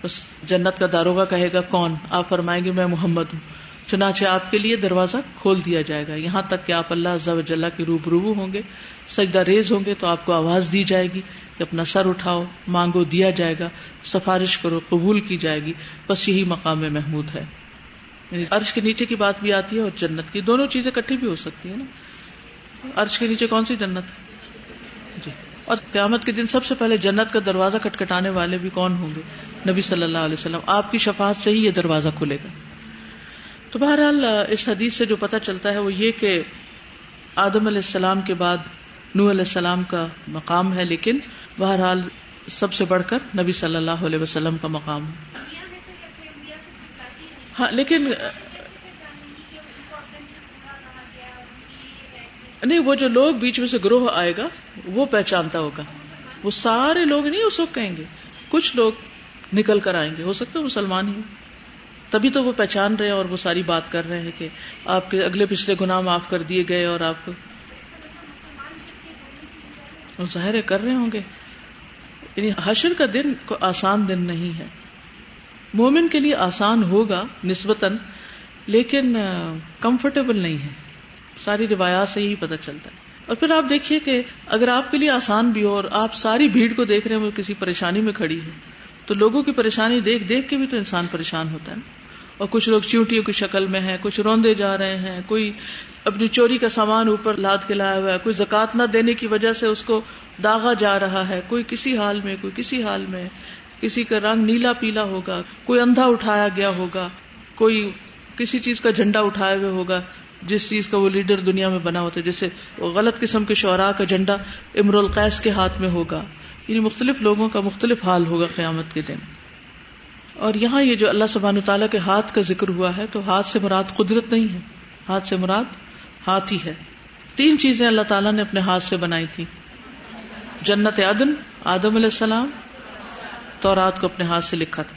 اس جنت کا داروغہ کہے گا کون؟ آپ فرمائیں گے میں محمد ہوں. چنانچہ آپ کے لیے دروازہ کھول دیا جائے گا یہاں تک کہ آپ اللہ عز و جل کے روبرو ہوں گے, سجدہ ریز ہوں گے تو آپ کو آواز دی جائے گی کہ اپنا سر اٹھاؤ, مانگو دیا جائے گا, سفارش کرو قبول کی جائے گی. بس یہی مقام محمود ہے. عرش کے نیچے کی بات بھی آتی ہے اور جنت کی, دونوں چیزیں اکٹھی بھی ہو سکتی ہیں نا. عرش کے نیچے کون سی جنت ہے جی. اور قیامت کے دن سب سے پہلے جنت کا دروازہ کھٹکھٹانے والے بھی کون ہوں گے؟ نبی صلی اللہ علیہ وسلم. آپ کی شفاعت سے ہی یہ دروازہ کھلے گا. تو بہرحال اس حدیث سے جو پتہ چلتا ہے وہ یہ کہ آدم علیہ السلام کے بعد نوح علیہ السلام کا مقام ہے, لیکن بہرحال سب سے بڑھ کر نبی صلی اللہ علیہ وسلم کا مقام ہے. ہاں لیکن نہیں, وہ جو لوگ بیچ میں سے گروہ آئے گا وہ پہچانتا ہوگا, وہ سارے لوگ نہیں اس وقت کہیں گے, کچھ لوگ نکل کر آئیں گے, ہو سکتا ہے مسلمان ہی, تبھی تو وہ پہچان رہے ہیں اور وہ ساری بات کر رہے ہیں کہ آپ کے اگلے پچھلے گناہ معاف کر دیے گئے, اور آپ ظاہر کر رہے ہوں گے. یعنی حشر کا دن کوئی آسان دن نہیں ہے. مومن کے لیے آسان ہوگا نسبتاً, لیکن کمفرٹیبل نہیں ہے. ساری روایات سے یہی پتہ چلتا ہے. اور پھر آپ دیکھیے کہ اگر آپ کے لیے آسان بھی ہو اور آپ ساری بھیڑ کو دیکھ رہے ہیں وہ کسی پریشانی میں کھڑی ہے, تو لوگوں کی پریشانی دیکھ دیکھ کے بھی تو انسان پریشان ہوتا ہے. اور کچھ لوگ چیونٹیوں کی شکل میں ہیں, کچھ روندے جا رہے ہیں, کوئی اپنی چوری کا سامان اوپر لاد کے لایا ہوا ہے, کوئی زکوٰۃ نہ دینے کی وجہ سے اس کو داغا جا رہا ہے, کوئی کسی حال میں, کوئی کسی حال میں, کسی کا رنگ نیلا پیلا ہوگا, کوئی اندھا اٹھایا گیا ہوگا, کوئی کسی چیز کا جھنڈا اٹھائے ہوئے ہوگا جس چیز کا وہ لیڈر دنیا میں بنا ہوتا ہے, جیسے غلط قسم کے شعراء کا جھنڈا امر القیس کے ہاتھ میں ہوگا. یعنی مختلف لوگوں کا مختلف حال ہوگا قیامت کے دن. اور یہاں یہ جو اللہ سبحانہ تعالیٰ کے ہاتھ کا ذکر ہوا ہے تو ہاتھ سے مراد قدرت نہیں ہے, ہاتھ سے مراد ہاتھ ہی ہے. 3 چیزیں اللہ تعالیٰ نے اپنے ہاتھ سے بنائی تھی, جنت عدن, آدم علیہ السلام, تورات کو اپنے ہاتھ سے لکھا تھا.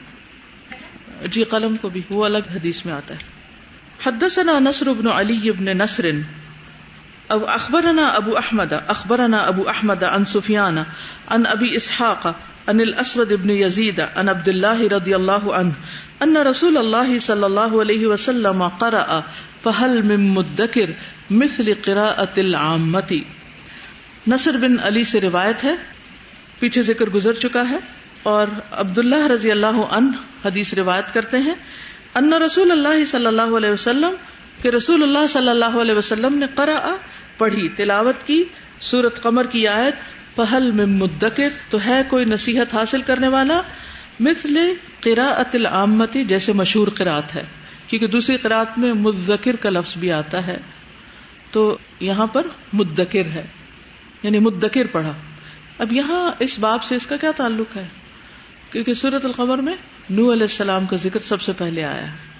جی قلم کو بھی وہ الگ حدیث میں آتا ہے. حدثنا نصر بن علی بن نصر او اخبرنا ابو احمد عن سفیان عن ابی اسحاق عن الاسود بن یزید عن عبد الله رضی اللہ عنہ ان رسول اللہ صلی اللہ علیہ وسلم قرأ فهل من مدکر مثل قراءة العامة. نصر بن علی سے روایت ہے, پیچھے ذکر گزر چکا ہے, اور عبداللہ رضی اللہ عنہ حدیث روایت کرتے ہیں ان رسول اللہ صلی اللہ علیہ وسلم کہ رسول اللہ صلی اللہ علیہ وسلم نے قرأ پڑھی, تلاوت کی سورۃ قمر کی آیت فہل من مدکر, تو ہے کوئی نصیحت حاصل کرنے والا, مثل قراءۃ العامۃ, جیسے مشہور قراءت ہے, کیونکہ دوسری قراءت میں مدکر کا لفظ بھی آتا ہے, تو یہاں پر مدکر ہے, یعنی مدکر پڑھا. اب یہاں اس باب سے اس کا کیا تعلق ہے؟ کیونکہ سورۃ القمر میں نوح علیہ السلام کا ذکر سب سے پہلے آیا ہے,